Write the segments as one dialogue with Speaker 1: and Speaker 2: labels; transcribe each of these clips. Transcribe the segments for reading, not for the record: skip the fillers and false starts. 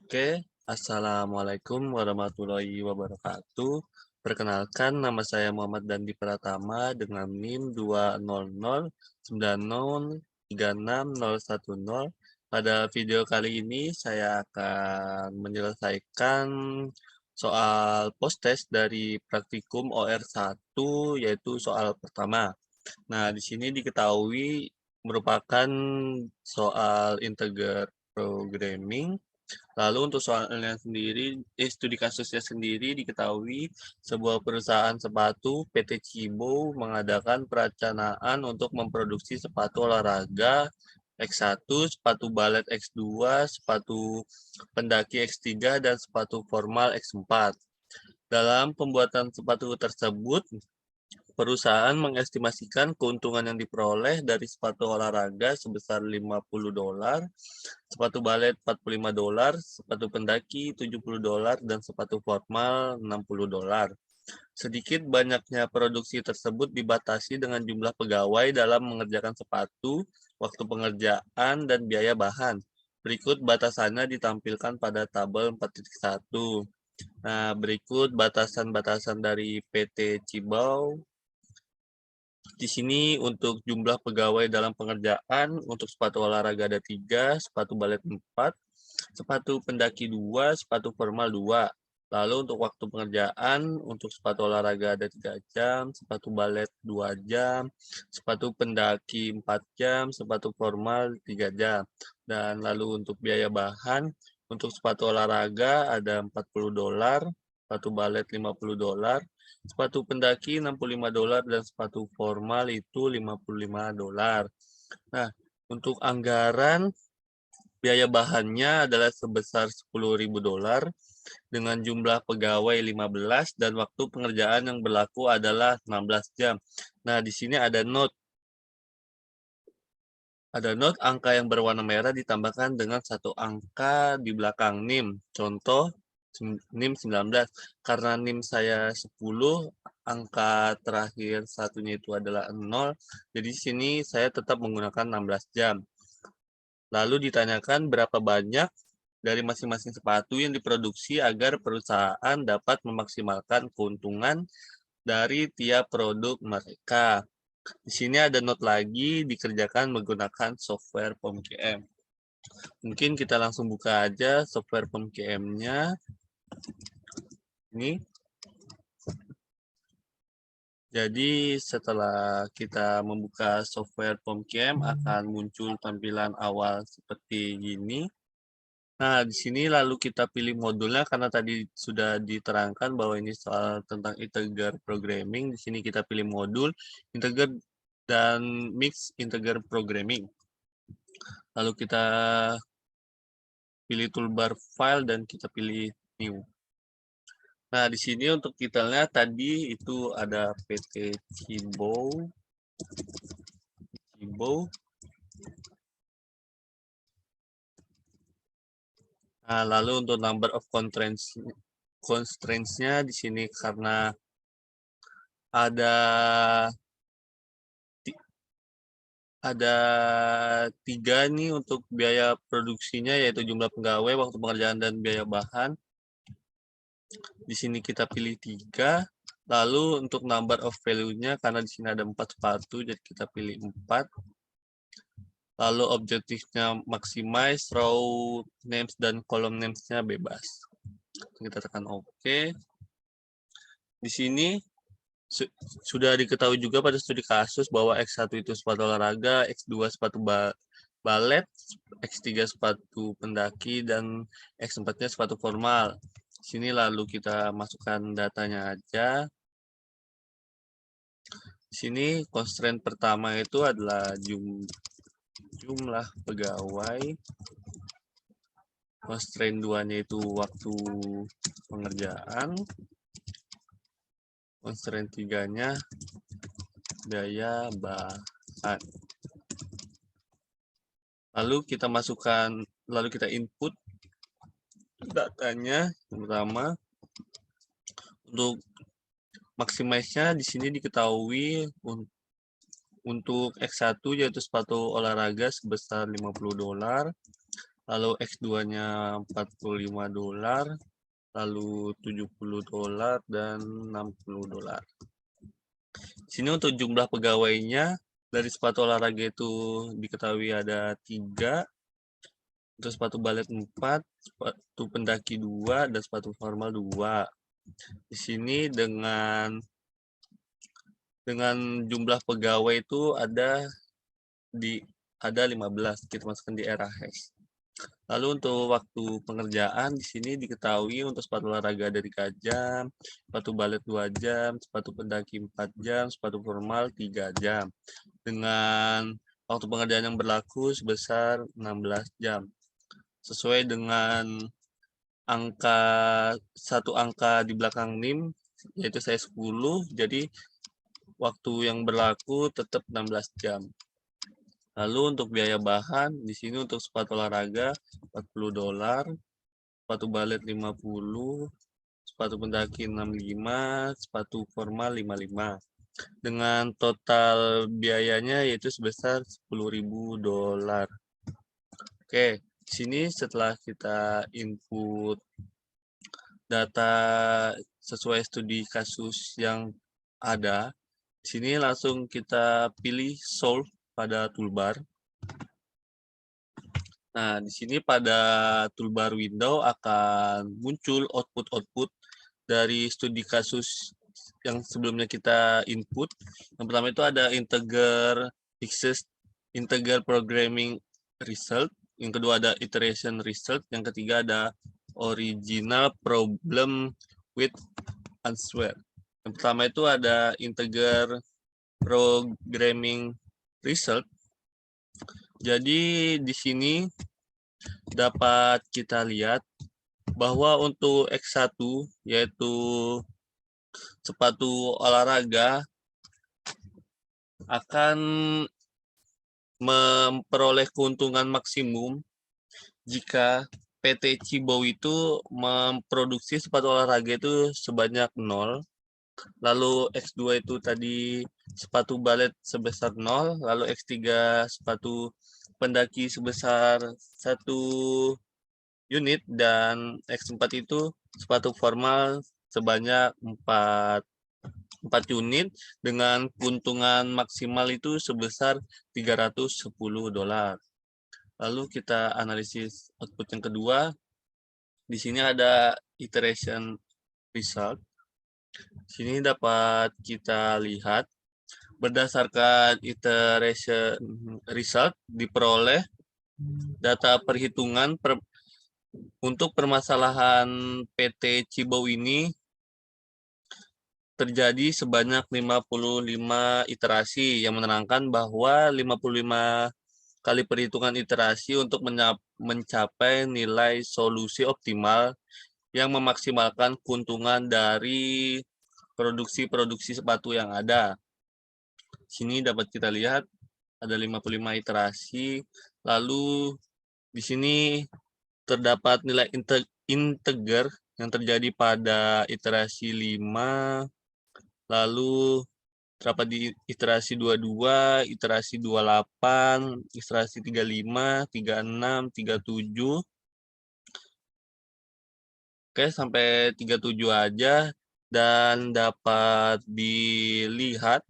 Speaker 1: Oke, Assalamualaikum warahmatullahi wabarakatuh. Perkenalkan, nama saya Muhammad Dandi Pratama dengan NIM 200903610. Pada video kali ini saya akan menyelesaikan soal post-test dari praktikum OR1, yaitu soal pertama. Nah, di sini diketahui merupakan soal integer programming. Lalu untuk soalnya sendiri, studi kasusnya sendiri diketahui sebuah perusahaan sepatu PT Cibo mengadakan perencanaan untuk memproduksi sepatu olahraga X1, sepatu balet X2, sepatu pendaki X3, dan sepatu formal X4. Dalam pembuatan sepatu tersebut, perusahaan mengestimasikan keuntungan yang diperoleh dari sepatu olahraga sebesar $50, sepatu balet $45, sepatu pendaki $70, dan sepatu formal $60. Sedikit banyaknya produksi tersebut dibatasi dengan jumlah pegawai dalam mengerjakan sepatu, waktu pengerjaan, dan biaya bahan. Berikut batasannya ditampilkan pada tabel 4.1. Nah, berikut batasan-batasan dari PT Cibau. Di sini untuk jumlah pegawai dalam pengerjaan, untuk sepatu olahraga ada 3, sepatu balet 4, sepatu pendaki 2, sepatu formal 2. Lalu untuk waktu pengerjaan, untuk sepatu olahraga ada 3 jam, sepatu balet 2 jam, sepatu pendaki 4 jam, sepatu formal 3 jam. Dan lalu untuk biaya bahan, untuk sepatu olahraga ada $40, sepatu balet $50, sepatu pendaki $65, dan sepatu formal itu $55. Nah, untuk anggaran biaya bahannya adalah sebesar $10.000 dengan jumlah pegawai 15 dan waktu pengerjaan yang berlaku adalah 16 jam. Nah, di sini ada note. Angka yang berwarna merah ditambahkan dengan satu angka di belakang NIM. Contoh NIM 19. Karena NIM saya 10, angka terakhir satunya itu adalah 0. Jadi di sini saya tetap menggunakan 16 jam. Lalu ditanyakan berapa banyak dari masing-masing sepatu yang diproduksi agar perusahaan dapat memaksimalkan keuntungan dari tiap produk mereka. Di sini ada note lagi, dikerjakan menggunakan software POMQM. Mungkin kita langsung buka aja software POMQM-nya. Ini. Jadi setelah kita membuka software POMQM akan muncul tampilan awal seperti ini. Nah, di sini lalu kita pilih modulnya karena tadi sudah diterangkan bahwa ini soal tentang integer programming. Di sini kita pilih modul, integer, dan mix integer programming. Lalu kita pilih toolbar file dan kita pilih new. Nah, di sini untuk detailnya tadi itu ada PT Cibo. Nah, lalu untuk number of constraints-nya di sini karena ada ada 3 nih untuk biaya produksinya, yaitu jumlah pegawai, waktu pengerjaan, dan biaya bahan. Di sini kita pilih 3. Lalu untuk number of value-nya, karena di sini ada 4 sepatu, jadi kita pilih 4. Lalu objektifnya maximize, row names dan column names-nya bebas. Kita tekan OK. Di sini sudah diketahui juga pada studi kasus bahwa X1 itu sepatu olahraga, X2 sepatu balet, X3 sepatu pendaki, dan X4-nya sepatu formal. Sini lalu kita masukkan datanya aja. Di sini constraint pertama itu adalah jumlah pegawai. Constraint 2-nya itu waktu pengerjaan. Constraint 3-nya biaya bahan. Lalu kita masukkan, lalu kita input datanya. Yang pertama, untuk maximize-nya di sini diketahui untuk X1 yaitu sepatu olahraga sebesar $50. lalu X2-nya $45, lalu $70 dan $60. Sini untuk jumlah pegawainya dari sepatu olahraga itu diketahui ada 3, untuk sepatu balet 4, sepatu pendaki 2, dan sepatu formal 2. Di sini dengan jumlah pegawai itu ada 15, kita masukkan di era hash. Lalu untuk waktu pengerjaan di sini diketahui untuk sepatu olahraga ada 3 jam, sepatu balet 2 jam, sepatu pendaki 4 jam, sepatu formal 3 jam. Dengan waktu pengerjaan yang berlaku sebesar 16 jam. Sesuai dengan satu angka di belakang NIM, yaitu saya 10, jadi waktu yang berlaku tetap 16 jam. Lalu untuk biaya bahan, di sini untuk sepatu olahraga $40, sepatu balet 50, sepatu pendaki 65, sepatu formal 55. Dengan total biayanya yaitu sebesar $10.000. Oke, di sini setelah kita input data sesuai studi kasus yang ada, di sini langsung kita pilih solve pada toolbar. Nah, di sini pada toolbar window akan muncul output-output dari studi kasus yang sebelumnya kita input. Yang pertama itu ada integer programming result. Yang kedua ada iteration result. Yang ketiga ada original problem with answer. Yang pertama itu ada integer programming result. Jadi di sini dapat kita lihat bahwa untuk X1 yaitu sepatu olahraga akan memperoleh keuntungan maksimum jika PT Cibau itu memproduksi sepatu olahraga itu sebanyak 0, lalu X2 itu tadi sepatu balet sebesar 0, lalu X3 sepatu pendaki sebesar 1 unit, dan X4 itu sepatu formal sebanyak 4 unit dengan keuntungan maksimal itu sebesar $310. Lalu kita analisis output yang kedua. Di sini ada iteration result. Sini dapat kita lihat berdasarkan iteration result diperoleh data perhitungan untuk permasalahan PT Cibau ini terjadi sebanyak 55 iterasi yang menerangkan bahwa 55 kali perhitungan iterasi untuk mencapai nilai solusi optimal yang memaksimalkan keuntungan dari produksi sepatu yang ada. Sini dapat kita lihat ada 55 iterasi, lalu di sini terdapat nilai integer yang terjadi pada iterasi 5, lalu terdapat di iterasi 22, iterasi 28, iterasi 35, 36, 37. Oke, sampai 37 aja, dan dapat dilihat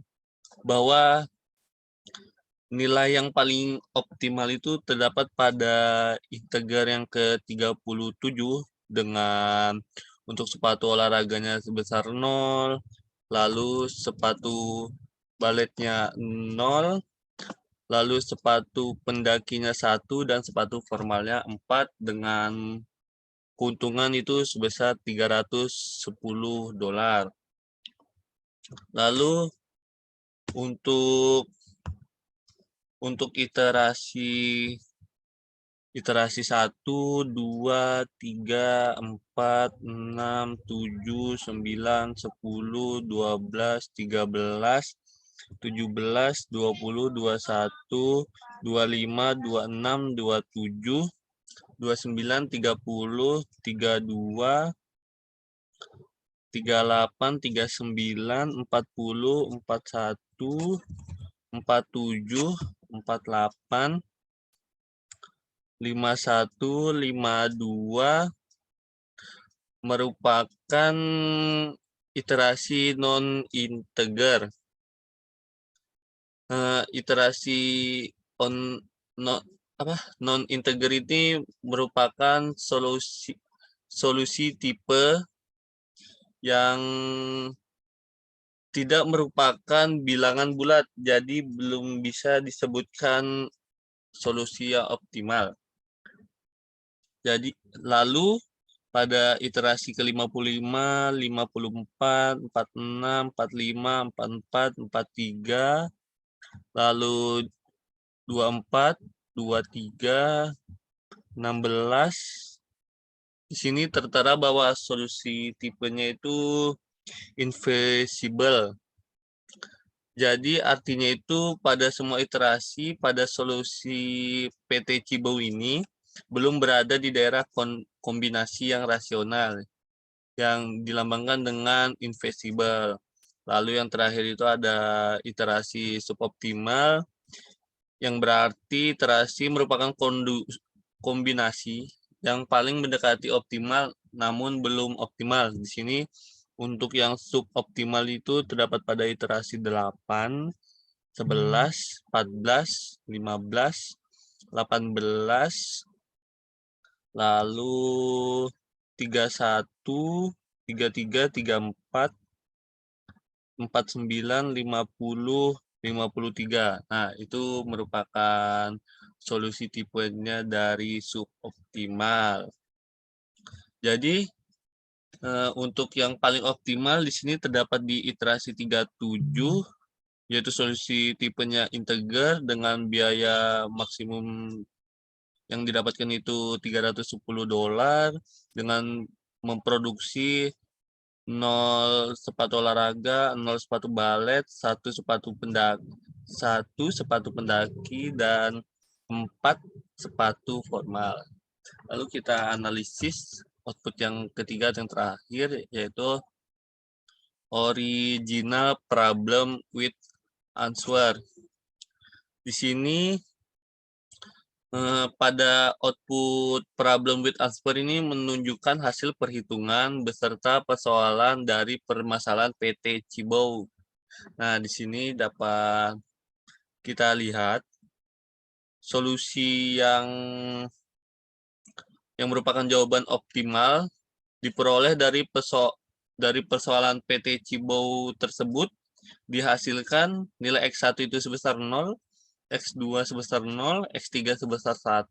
Speaker 1: bahwa nilai yang paling optimal itu terdapat pada integer yang ke-37 dengan untuk sepatu olahraganya sebesar 0, lalu sepatu baletnya 0, lalu sepatu pendakinya 1, dan sepatu formalnya 4 dengan keuntungan itu sebesar $310. Lalu untuk iterasi 1, 2, 3, 4, 6, 7, 9, 10, 12, 13, 17, 20, 21, 25, 26, 27, 29, 30, 32, 38, 39, 40, 41, 47, 48, 51, 52 merupakan iterasi non-integer. Iterasi on no apa, non-integer ini merupakan solusi tipe yang tidak merupakan bilangan bulat, jadi belum bisa disebutkan solusi yang optimal. Jadi lalu pada iterasi ke-55, 54, 46, 45, 44, 43, lalu 24, 23, 16. Di sini tertera bahwa solusi tipenya itu invisible. Jadi artinya itu pada semua iterasi pada solusi PT Cibau ini belum berada di daerah kombinasi yang rasional yang dilambangkan dengan invisible. Lalu yang terakhir itu ada iterasi suboptimal yang berarti iterasi merupakan kombinasi yang paling mendekati optimal namun belum optimal. Di sini untuk yang suboptimal itu terdapat pada iterasi 8, 11, 14, 15, 18, lalu 31, 33, 34, 49, 50, 53. Nah, itu merupakan solusi tipenya dari suboptimal. Jadi untuk yang paling optimal di sini terdapat di iterasi 37, yaitu solusi tipenya integer dengan biaya maksimum yang didapatkan itu $310 dengan memproduksi 0 sepatu olahraga, 0 sepatu balet, 1 sepatu pendaki, dan 4 sepatu formal. Lalu kita analisis output yang ketiga yang terakhir, yaitu original problem with answer. Di sini pada output problem with answer ini menunjukkan hasil perhitungan beserta persoalan dari permasalahan PT Cibau. Nah, di sini dapat kita lihat solusi yang merupakan jawaban optimal diperoleh dari persoalan PT Cibau tersebut dihasilkan nilai X1 itu sebesar 0, X2 sebesar 0, X3 sebesar 1,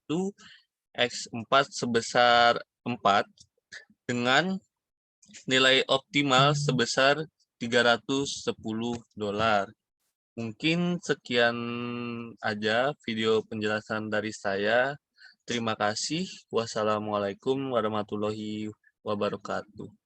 Speaker 1: X4 sebesar 4 dengan nilai optimal sebesar $310. Mungkin sekian aja video penjelasan dari saya. Terima kasih. Wassalamualaikum warahmatullahi wabarakatuh.